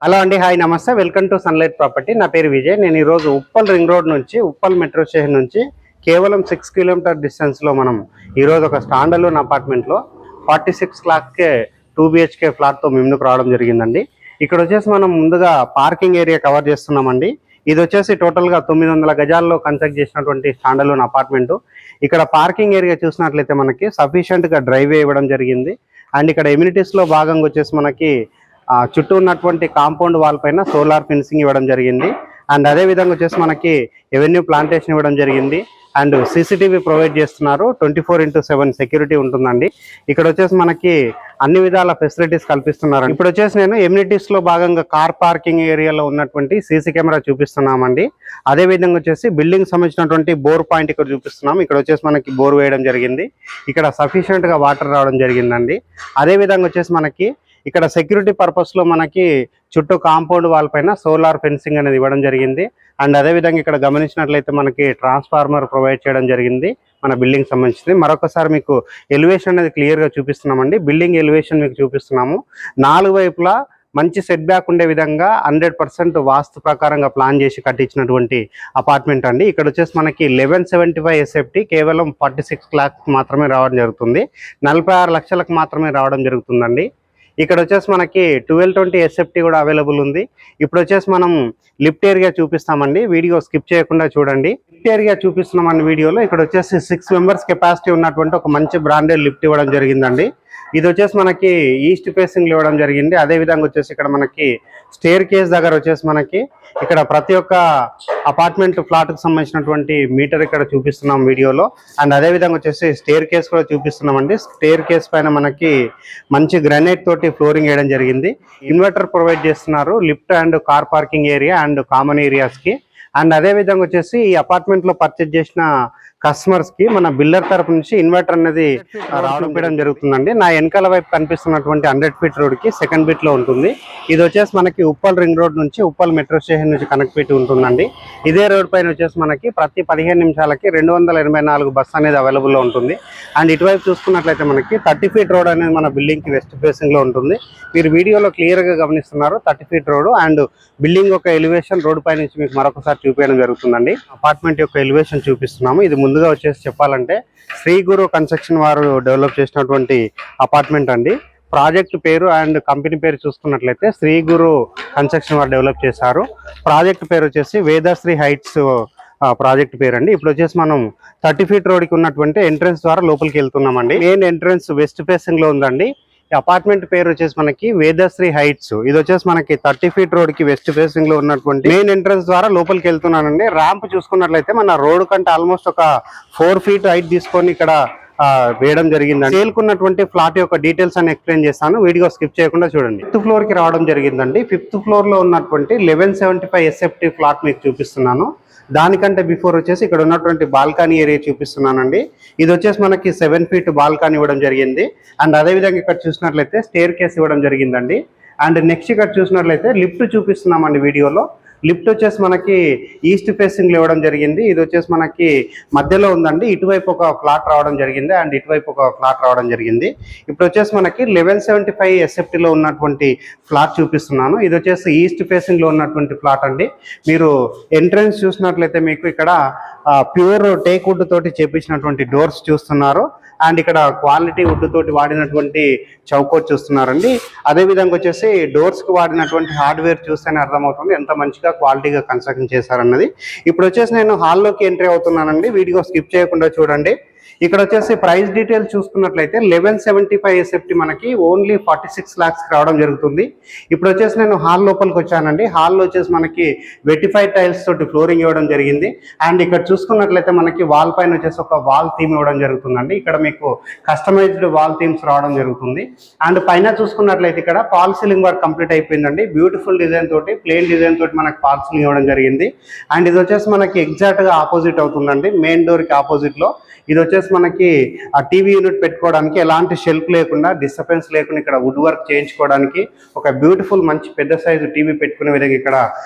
Hello అండి, hi నమస్తే. Welcome to sunlight property. నా పేరు విజయ్. నేను ఈరోజు ఉప్పల్ రింగ్ రోడ్ నుంచి ఉప్పల్ మెట్రో స్టేషన్ నుంచి కేవలం 6 కిలోమీటర్ డిస్టెన్స్లో మనం ఈరోజు ఒక స్టాండర్లోన్ అపార్ట్మెంట్లో 46 లాక్స్కే 2 BHK ఫ్లాట్తో ముందుకు రావడం జరిగిందండి. ఇక్కడ వచ్చేసి మనం ముందుగా పార్కింగ్ ఏరియా కవర్ చేస్తున్నామండి. ఇది వచ్చేసి టోటల్గా 900 గజాల్లో కన్స్ట్రక్ట్ చేసినటువంటి స్టాండర్లోన్ అపార్ట్మెంటు. ఇక్కడ పార్కింగ్ ఏరియా చూసినట్లయితే మనకి సఫిషియెంట్గా డ్రైవే ఇవ్వడం జరిగింది. అండ్ ఇక్కడ ఎమ్యూనిటీస్లో భాగంగా వచ్చేసి మనకి చుట్టూ ఉన్నటువంటి కాంపౌండ్ వాల్ పైన సోలార్ ఫెన్సింగ్ ఇవ్వడం జరిగింది. అండ్ అదే విధంగా వచ్చేసి మనకి ఎవెన్యూ ప్లాంటేషన్ ఇవ్వడం జరిగింది. అండ్ CCTV ప్రొవైడ్ చేస్తున్నారు. 24/7 సెక్యూరిటీ ఉంటుందండి. ఇక్కడ వచ్చేసి మనకి అన్ని విధాల ఫెసిలిటీస్ కల్పిస్తున్నారు. ఇప్పుడు వచ్చేసి నేను ఎమ్యూనిటీస్ లో భాగంగా కార్ పార్కింగ్ ఏరియాలో ఉన్నటువంటి సీసీ కెమెరా చూపిస్తున్నామండి. అదే విధంగా వచ్చేసి బిల్డింగ్ సంబంధించినటువంటి బోర్ పాయింట్ ఇక్కడ చూపిస్తున్నాం. ఇక్కడ వచ్చేసి మనకి బోర్ వేయడం జరిగింది. ఇక్కడ సఫిషియెంట్ గా వాటర్ రావడం జరిగిందండి. అదే విధంగా వచ్చేసి మనకి ఇక్కడ సెక్యూరిటీ పర్పస్ లో మనకి చుట్టూ కాంపౌండ్ వాల్ పైన సోలార్ ఫెన్సింగ్ అనేది ఇవ్వడం జరిగింది. అండ్ అదే విధంగా ఇక్కడ గమనించినట్లయితే మనకి ట్రాన్స్ఫార్మర్ ప్రొవైడ్ చేయడం జరిగింది మన బిల్డింగ్ సంబంధించింది. మరొకసారి మీకు ఎలివేషన్ అనేది క్లియర్ గా చూపిస్తున్నామండి. బిల్డింగ్ ఎలివేషన్ మీకు చూపిస్తున్నాము. 4 వైపులా మంచి సెట్ బ్యాక్ ఉండే విధంగా 100% వాస్తు ప్రకారంగా ప్లాన్ చేసి కట్టించినటువంటి అపార్ట్మెంట్ అండి. ఇక్కడ వచ్చేసి మనకి 1175 SFT కేవలం 46 lakhs మాత్రమే రావడం జరుగుతుంది. 46 లక్షలకు మాత్రమే రావడం జరుగుతుందండి. ఇక్కడ వచ్చేసి మనకి 1220 SFT కూడా అవైలబుల్ ఉంది. ఇప్పుడు వచ్చేసి మనం లిఫ్ట్ ఏరియా చూపిస్తామండి. వీడియో స్కిప్ చేయకుండా చూడండి. లిఫ్ట్ ఏరియా చూపిస్తున్నామండి వీడియోలో. ఇక్కడ వచ్చేసి 6 మెంబర్స్ కెపాసిటీ ఉన్నటువంటి ఒక మంచి బ్రాండెడ్ లిఫ్ట్ ఇవ్వడం జరిగిందండి. ఇది వచ్చేసి మనకి ఈస్ట్ ఫేసింగ్ ఇవ్వడం జరిగింది. అదే విధంగా వచ్చేసి ఇక్కడ మనకి స్టేర్ కేస్ దగ్గర వచ్చేసి మనకి ఇక్కడ ప్రతి ఒక్క అపార్ట్మెంట్ ఫ్లాట్ కు సంబంధించినటువంటి మీటర్ ఇక్కడ చూపిస్తున్నాం వీడియోలో. అండ్ అదే విధంగా వచ్చేసి స్టేర్ కేస్ కూడా చూపిస్తున్నామండి. స్టేర్ కేస్ పైన మనకి మంచి గ్రానైట్ తోటి ఫ్లోరింగ్ వేయడం జరిగింది. ఇన్వర్టర్ ప్రొవైడ్ చేస్తున్నారు lift and car parking area and common areas కి. అండ్ అదే విధంగా వచ్చేసి ఈ అపార్ట్మెంట్ లో పర్చేజ్ చేసిన కస్టమర్స్ కి మన బిల్డర్ తరపు నుంచి ఇన్వర్టర్ అనేది రావడం జరుగుతుందండి. నా వెనకాల వైపు కనిపిస్తున్నటువంటి 100 feet రోడ్ కి సెకండ్ బిట్ లో ఉంటుంది. ఇది వచ్చేసి మనకి ఉప్పల్ రింగ్ రోడ్ నుంచి ఉప్పల్ మెట్రో స్టేషన్ నుంచి కనెక్టివిటీ ఉంటుందండి. ఇదే రోడ్ పైన వచ్చేసి మనకి ప్రతి 15 నిమిషాలకి 284 బస్ అనేది అవైలబుల్ లో ఉంటుంది. అండ్ ఇటువైపు చూసుకున్నట్లయితే మనకి 30 feet రోడ్ అనేది మన బిల్డింగ్ కి వెస్ట్ ఫేసింగ్ లో ఉంటుంది. మీరు వీడియోలో క్లియర్ గా గమనిస్తున్నారు 30 feet రోడ్. అండ్ బిల్డింగ్ యొక్క ఎలివేషన్ రోడ్ పై నుంచి మీకు మరొకసారి చూపించడం జరుగుతుందండి. అపార్ట్మెంట్ యొక్క ఎలివేషన్ చూపిస్తున్నాము. ఇది ముందుగా వచ్చేసి చెప్పాలంటే శ్రీ గురు కన్స్ట్రక్షన్ వారు డెవలప్ చేసినటువంటి అపార్ట్మెంట్ అండి. ప్రాజెక్ట్ పేరు అండ్ కంపెనీ పేరు చూసుకున్నట్లయితే శ్రీ గురు కన్స్ట్రక్షన్ వారు డెవలప్ చేశారు. ప్రాజెక్ట్ పేరు వచ్చేసి వేదశ్రీ హైట్స్ ప్రాజెక్ట్ పేరు అండి. ఇప్పుడు వచ్చేసి మనం 30 feet రోడ్కి ఉన్నటువంటి ఎంట్రన్స్ ద్వారా లోపలికి వెళ్తున్నామండి. మెయిన్ ఎంట్రన్స్ వెస్ట్ ఫేసింగ్ లో ఉందండి. ఈ అపార్ట్మెంట్ పేరు వచ్చేసి మనకి వేదశ్రీ హైట్స్. ఇది వచ్చేసి మనకి 30 feet రోడ్ కి వెస్ట్ ఫేసింగ్ లో ఉన్నటువంటి మెయిన్ ఎంట్రన్స్ ద్వారా లోపలికి వెళ్తున్నానండి. ర్యాంప్ చూసుకున్నట్లయితే మన రోడ్ కంటే ఆల్మోస్ట్ ఒక 4 feet హైట్ తీసుకొని ఇక్కడ వేయడం జరిగిందండి. సేల్కున్నటువంటి ఫ్లాట్ యొక్క డీటెయిల్స్ అని ఎక్స్ప్లెయిన్ చేస్తాను. వీడియో స్కిప్ చేయకుండా చూడండి. 5th floor కి రావడం జరిగిందండి. 5th floor లో ఉన్నటువంటి 1175 SFT ఫ్లాట్ మీకు చూపిస్తున్నాను. దానికంటే బిఫోర్ వచ్చేసి ఇక్కడ ఉన్నటువంటి బాల్కనీ ఏరియా చూపిస్తున్నానండి. ఇది వచ్చేసి మనకి 7 feet బాల్కనీ ఇవ్వడం జరిగింది. అండ్ అదేవిధంగా ఇక్కడ చూసినట్లయితే స్టేర్ కేస్ ఇవ్వడం జరిగిందండి. అండ్ నెక్స్ట్ ఇక్కడ చూసినట్లయితే లిఫ్ట్ చూపిస్తున్నామండి వీడియోలో. లిఫ్ట్ వచ్చేసి మనకి ఈస్ట్ ఫేసింగ్ లో ఇవ్వడం జరిగింది. ఇది వచ్చేసి మనకి మధ్యలో ఉందండి. ఇటువైపు ఒక ఫ్లాట్ రావడం జరిగింది అండ్ ఇటువైపు ఒక ఫ్లాట్ రావడం జరిగింది. ఇప్పుడు వచ్చేసి మనకి 1175 SFT లో ఉన్నటువంటి ఫ్లాట్ చూపిస్తున్నాను. ఇది వచ్చేసి ఈస్ట్ ఫేసింగ్ లో ఉన్నటువంటి ఫ్లాట్ అండి. మీరు ఎంట్రన్స్ చూసినట్లయితే మీకు ఇక్కడ ప్యూర్ టేక్ వుడ్ తోటి చేపించినటువంటి డోర్స్ చూస్తున్నారు. అండ్ ఇక్కడ క్వాలిటీ వుడ్ తోటి వాడినటువంటి చౌకోట్ చూస్తున్నారండి. అదే విధంగా వచ్చేసి డోర్స్ కి వాడినటువంటి హార్డ్వేర్ చూస్తేనే అర్థమవుతుంది ఎంత మంచిగా క్వాలిటీగా కన్స్ట్రక్షన్ చేశారన్నది. ఇప్పుడు వచ్చేసి నేను హాల్లోకి ఎంట్రీ అవుతున్నానండి. వీడియో స్కిప్ చేయకుండా చూడండి. ఇక్కడ వచ్చేసి ప్రైస్ డీటెయిల్స్ చూసుకున్నట్లయితే 1175 SFT మనకి ఓన్లీ 46 lakhs రావడం జరుగుతుంది. ఇప్పుడు వచ్చేసి నేను హాల్ లోపలికి వచ్చానండి. హాల్లో వచ్చేసి మనకి వెటిఫైడ్ టైల్స్ తోటి ఫ్లోరింగ్ ఇవ్వడం జరిగింది. అండ్ ఇక్కడ చూసుకున్నట్లయితే మనకి వాల్ పైన వచ్చేసి ఒక వాల్ థీమ్ ఇవ్వడం జరుగుతుందండి. ఇక్కడ మీకు కస్టమైజ్డ్ వాల్ థీమ్స్ రావడం జరుగుతుంది. అండ్ పైన చూసుకున్నట్లయితే ఇక్కడ ఫాల్ సీలింగ్ వర్క్ కంప్లీట్ అయిపోయిందండి. బ్యూటిఫుల్ డిజైన్ తోటి ప్లెయిన్ డిజైన్ తోటి మనకి ఫాల్ సీలింగ్ ఇవ్వడం జరిగింది. అండ్ ఇది వచ్చేసి మనకి ఎగ్జాక్ట్ గా ఆపోజిట్ అవుతుందండి. మెయిన్ డోర్ కి ఆపోజిట్ లో ఇది వచ్చేసి మనకి ఆ టీవీ యూనిట్ పెట్టుకోవడానికి ఎలాంటి షెల్ఫ్ లేకుండా డిస్టర్బెన్స్ లేకుండా ఇక్కడ వుడ్ వర్క్ చేయించుకోవడానికి ఒక బ్యూటిఫుల్ మంచి పెద్ద సైజు టీవీ పెట్టుకునే విధంగా ఇక్కడ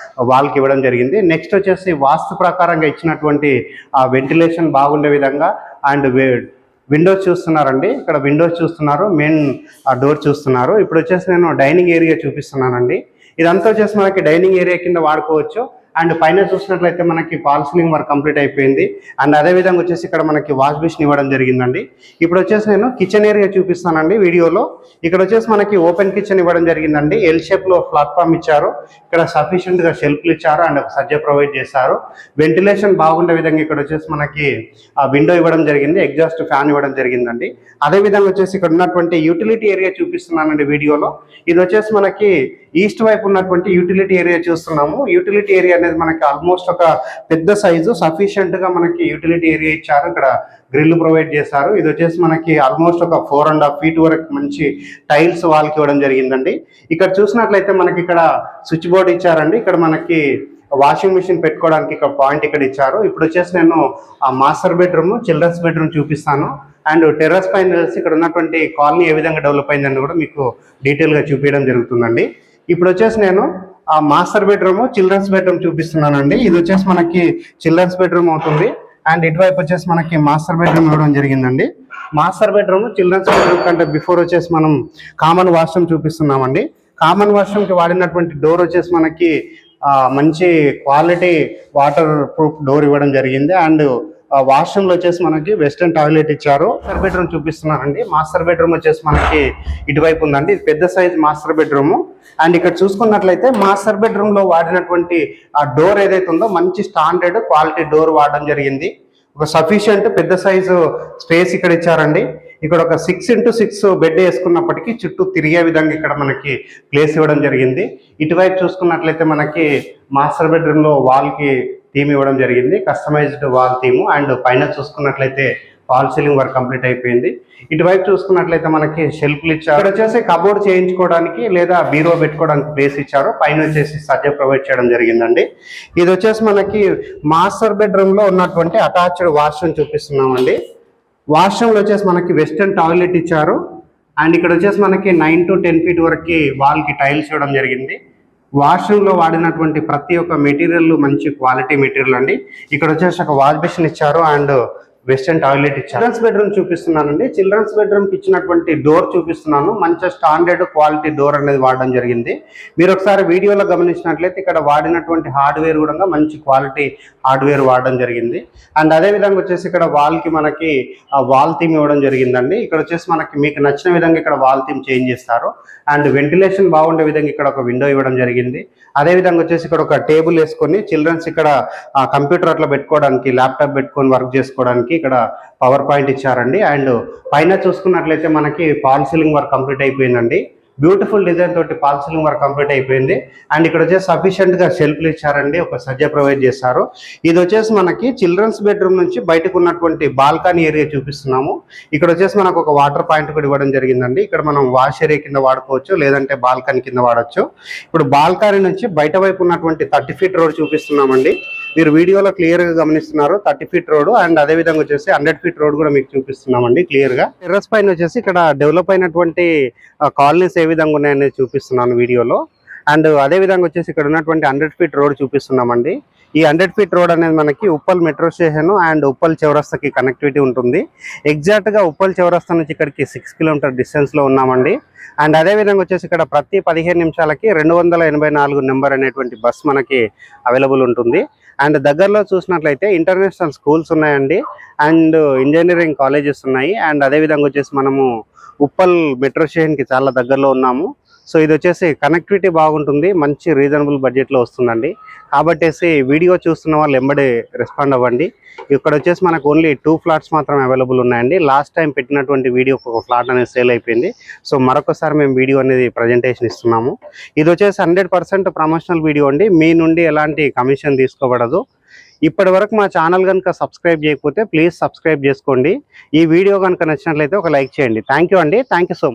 వాల్కి ఇవ్వడం జరిగింది. నెక్స్ట్ వచ్చేసి వాస్తు ప్రకారంగా ఇచ్చినటువంటి ఆ వెంటిలేషన్ బాగుండే విధంగా అండ్ విండోస్ చూస్తున్నారండి. ఇక్కడ విండోస్ చూస్తున్నారు, మెయిన్ డోర్ చూస్తున్నారు. ఇప్పుడు వచ్చేసి నేను డైనింగ్ ఏరియా చూపిస్తున్నానండి. ఇదంతా వచ్చేసి మనకి డైనింగ్ ఏరియా కింద వాడుకోవచ్చు. అండ్ పైన చూసినట్లయితే మనకి ఫాల్ సీలింగ్ వర్క్ కంప్లీట్ అయిపోయింది. అండ్ అదే విధంగా వచ్చేసి ఇక్కడ మనకి వాష్ బేసిన్ ఇవ్వడం జరిగిందండి. ఇప్పుడు వచ్చేసి నేను కిచెన్ ఏరియా చూపిస్తానండి వీడియోలో. ఇక్కడ వచ్చేసి మనకి ఓపెన్ కిచెన్ ఇవ్వడం జరిగిందండి. ఎల్ షేప్ లో ప్లాట్ఫామ్ ఇచ్చారు. ఇక్కడ సఫిషియెంట్ గా షెల్ఫ్లు ఇచ్చారు అండ్ ఒక సజ్జ ప్రొవైడ్ చేశారు. వెంటిలేషన్ బాగుండే విధంగా ఇక్కడ వచ్చేసి మనకి విండో ఇవ్వడం జరిగింది. ఎగ్జాస్ట్ ఫ్యాన్ ఇవ్వడం జరిగిందండి. అదే విధంగా వచ్చేసి ఇక్కడ ఉన్నటువంటి యూటిలిటీ ఏరియా చూపిస్తున్నానండి వీడియోలో. ఇది వచ్చేసి మనకి ఈస్ట్ వైపు ఉన్నటువంటి యూటిలిటీ ఏరియా చూస్తున్నాము. యూటిలిటీ ఏరియా అనేది మనకి ఆల్మోస్ట్ ఒక పెద్ద సైజు సఫిషియెంట్ గా మనకి యూటిలిటీ ఏరియా ఇచ్చారు. ఇక్కడ గ్రిల్ ప్రొవైడ్ చేశారు. ఇది వచ్చేసి మనకి ఆల్మోస్ట్ ఒక 4.5 feet వరకు మంచి టైల్స్ వాల్కి ఇవ్వడం జరిగిందండి. ఇక్కడ చూసినట్లయితే మనకి ఇక్కడ స్విచ్ బోర్డ్ ఇచ్చారండి. ఇక్కడ మనకి వాషింగ్ మిషన్ పెట్టుకోవడానికి ఇక్కడ పాయింట్ ఇక్కడ ఇచ్చారు. ఇప్పుడు వచ్చేసి నేను ఆ మాస్టర్ బెడ్రూమ్, చిల్డ్రన్స్ బెడ్రూమ్ చూపిస్తాను. అండ్ టెర్రస్ పైన ఇక్కడ ఉన్నటువంటి కాలనీ ఏ విధంగా డెవలప్ అయిందని కూడా మీకు డీటెయిల్గా చూపించడం జరుగుతుందండి. ఇప్పుడు వచ్చేసి నేను ఆ మాస్టర్ బెడ్రూమ్, చిల్డ్రన్స్ బెడ్రూమ్ చూపిస్తున్నానండి. ఇది వచ్చేసి మనకి చిల్డ్రన్స్ బెడ్రూమ్ అవుతుంది. అండ్ ఇటువైపు వచ్చేసి మనకి మాస్టర్ బెడ్రూమ్ ఇవ్వడం జరిగిందండి. మాస్టర్ బెడ్రూమ్, చిల్డ్రన్స్ బెడ్రూమ్ కంటే బిఫోర్ వచ్చేసి మనం కామన్ వాష్రూమ్ చూపిస్తున్నామండి. కామన్ వాష్రూమ్కి వాడినటువంటి డోర్ వచ్చేసి మనకి మంచి క్వాలిటీ వాటర్ ప్రూఫ్ డోర్ ఇవ్వడం జరిగింది. అండ్ వాష్రూమ్ లో వచ్చేసి మనకి వెస్టర్న్ టాయిలెట్ ఇచ్చారు. మాస్టర్ బెడ్రూమ్ చూపిస్తున్నారండి. మాస్టర్ బెడ్రూమ్ వచ్చేసి మనకి ఇటువైపు ఉందండి. ఇది పెద్ద సైజ్ మాస్టర్ బెడ్రూమ్. అండ్ ఇక్కడ చూసుకున్నట్లయితే మాస్టర్ బెడ్రూమ్ లో వాడినటువంటి ఆ డోర్ ఏదైతే ఉందో మంచి స్టాండర్డ్ క్వాలిటీ డోర్ వాడడం జరిగింది. ఒక సఫిషియంట్ పెద్ద సైజు స్పేస్ ఇక్కడ ఇచ్చారండి. ఇక్కడ ఒక 6x6 బెడ్ వేసుకున్నప్పటికీ చుట్టూ తిరిగే విధంగా ఇక్కడ మనకి ప్లేస్ ఇవ్వడం జరిగింది. ఇటువైపు చూసుకున్నట్లయితే మనకి మాస్టర్ బెడ్రూమ్ లో వాల్ కి థీమ్ ఇవ్వడం జరిగింది, కస్టమైజ్డ్ వాల్ థీమ్. అండ్ పైన చూసుకున్నట్లయితే ఫాల్ సీలింగ్ వర్క్ కంప్లీట్ అయిపోయింది. ఇటువైపు చూసుకున్నట్లయితే మనకి షెల్ఫ్లు ఇచ్చారు. ఇక్కడ వచ్చేసి కబోర్డ్ చేయించుకోవడానికి లేదా బీరో పెట్టుకోవడానికి ప్లేస్ ఇచ్చారు. పైన వచ్చేసి సజ్జ ప్రొవైడ్ చేయడం జరిగిందండి. ఇది వచ్చేసి మనకి మాస్టర్ బెడ్రూమ్ లో ఉన్నటువంటి అటాచ్డ్ వాష్రూమ్ చూపిస్తున్నామండి. వాష్రూమ్ లో వచ్చేసి మనకి వెస్టర్న్ టాయిలెట్ ఇచ్చారు. అండ్ ఇక్కడ వచ్చేసి మనకి 9 to 10 feet వరకు వాల్ కి టైల్స్ ఇవ్వడం జరిగింది. వాష్రూమ్ లో వాడినటువంటి ప్రతి ఒక్క మెటీరియల్ మంచి క్వాలిటీ మెటీరియల్ అండి. ఇక్కడ వచ్చేసి ఒక వాష్ బేసిన్ ఇచ్చారు అండ్ వెస్టర్న్ టాయిలెట్ ఇచ్చారు. చిల్డ్రన్స్ బెడ్రూమ్ చూపిస్తున్నానండి. చిల్డ్రన్స్ బెడ్రూమ్ కి ఇచ్చినటువంటి డోర్ చూపిస్తున్నాను. మంచి స్టాండర్డ్ క్వాలిటీ డోర్ అనేది వాడడం జరిగింది. మీరు ఒకసారి వీడియోలో గమనించినట్లయితే ఇక్కడ వాడినటువంటి హార్డ్వేర్ కూడా మంచి క్వాలిటీ హార్డ్వేర్ వాడడం జరిగింది. అండ్ అదే విధంగా వచ్చేసి ఇక్కడ వాల్ కి మనకి వాల్ థీమ్ ఇవ్వడం జరిగిందండి. ఇక్కడ వచ్చేసి మనకి మీకు నచ్చిన విధంగా ఇక్కడ వాల్ థీమ్ చేంజ్ చేస్తారు. అండ్ వెంటిలేషన్ బాగుండే విధంగా ఇక్కడ ఒక విండో ఇవ్వడం జరిగింది. అదే విధంగా వచ్చేసి ఇక్కడ ఒక టేబుల్ వేసుకొని చిల్డ్రన్స్ ఇక్కడ కంప్యూటర్ అట్లా పెట్టుకోవడానికి, ల్యాప్టాప్ పెట్టుకొని వర్క్ చేసుకోవడానికి ఇక్కడ పవర్ పాయింట్ ఇచ్చారండి. అండ్ పైన చూసుకున్నట్లయితే మనకి ఫాల్ సీలింగ్ వర్క్ కంప్లీట్ అయిపోయిందండి. బ్యూటిఫుల్ డిజైన్ తోటి ఫాల్ సీలింగ్ వర్క్ కంప్లీట్ అయిపోయింది. అండ్ ఇక్కడ వచ్చేసి సఫిషియెంట్ గా షెల్ఫ్లు ఇచ్చారండి, ఒక సజ్జ ప్రొవైడ్ చేశారు. ఇది వచ్చేసి మనకి చిల్డ్రన్స్ బెడ్రూమ్ నుంచి బయటకు ఉన్నటువంటి బాల్కనీ ఏరియా చూపిస్తున్నాము. ఇక్కడ వచ్చేసి మనకు ఒక వాటర్ పాయింట్ కూడా ఇవ్వడం జరిగిందండి. ఇక్కడ మనం వాష్ ఏరియా కింద వాడుకోవచ్చు, లేదంటే బాల్కనీ కింద వాడచ్చు. ఇప్పుడు బాల్కనీ నుంచి బయట వైపు ఉన్నటువంటి 30 feet రోడ్ చూపిస్తున్నామండి. మీరు వీడియోలో క్లియర్ గా గమనిస్తున్నారు 30 feet రోడ్. అండ్ అదే విధంగా వచ్చేసి 100 feet రోడ్ కూడా మీకు చూపిస్తున్నామండి క్లియర్ గా. టెర్రస్ పైన వచ్చేసి ఇక్కడ డెవలప్ అయినటువంటి కాలనీస్ ఏ విధంగా ఉన్నాయనేది చూపిస్తున్నాను వీడియోలో. అండ్ అదే విధంగా వచ్చేసి ఇక్కడ ఉన్నటువంటి 100 feet రోడ్ చూపిస్తున్నామండి. ఈ 100 feet రోడ్ అనేది మనకి Uppal metro station and Uppal చౌరస్తాకి కనెక్టివిటీ ఉంటుంది. ఎగ్జాక్ట్ గా ఉప్పల్ చౌరస్తా నుంచి ఇక్కడికి 6 kilometer డిస్టెన్స్ లో ఉన్నామండి. అండ్ అదే విధంగా వచ్చేసి ఇక్కడ ప్రతి 15 నిమిషాలకి 284 నెంబర్ అనేటువంటి బస్ మనకి అవైలబుల్ ఉంటుంది. అండ్ దగ్గరలో చూసినట్లయితే ఇంటర్నేషనల్ స్కూల్స్ ఉన్నాయండి, అండ్ ఇంజనీరింగ్ కాలేజెస్ ఉన్నాయి. అండ్ అదే విధంగా వచ్చేసి మనము ఉప్పల్ మెట్రో స్టేషన్ కి చాలా దగ్గరలో ఉన్నాము. సో ఇది వచ్చేసి కనెక్టివిటీ బాగుంటుంది, మంచి రీజనబుల్ బడ్జెట్లో వస్తుందండి. కాబట్టి వీడియో చూస్తున్న వాళ్ళు ఎంబడే రెస్పాండ్ అవ్వండి. ఇక్కడ వచ్చేసి మనకు ఓన్లీ 2 flats మాత్రమే అవైలబుల్ ఉన్నాయండి. లాస్ట్ టైం పెట్టినటువంటి వీడియోకి ఒక ఫ్లాట్ అనేది సేల్ అయిపోయింది. సో మరొకసారి మేము వీడియో అనేది ప్రజెంటేషన్ ఇస్తున్నాము. ఇది వచ్చేసి 100% ప్రమోషనల్ వీడియో అండి. మీ నుండి ఎలాంటి కమిషన్ తీసుకోబడదు. ఇప్పటి వరకు మా ఛానల్ కనుక సబ్స్క్రైబ్ చేయకపోతే ప్లీజ్ సబ్స్క్రైబ్ చేసుకోండి. ఈ వీడియో కనుక నచ్చినట్లయితే ఒక లైక్ చేయండి. థ్యాంక్ యూ అండి. Thank you so much.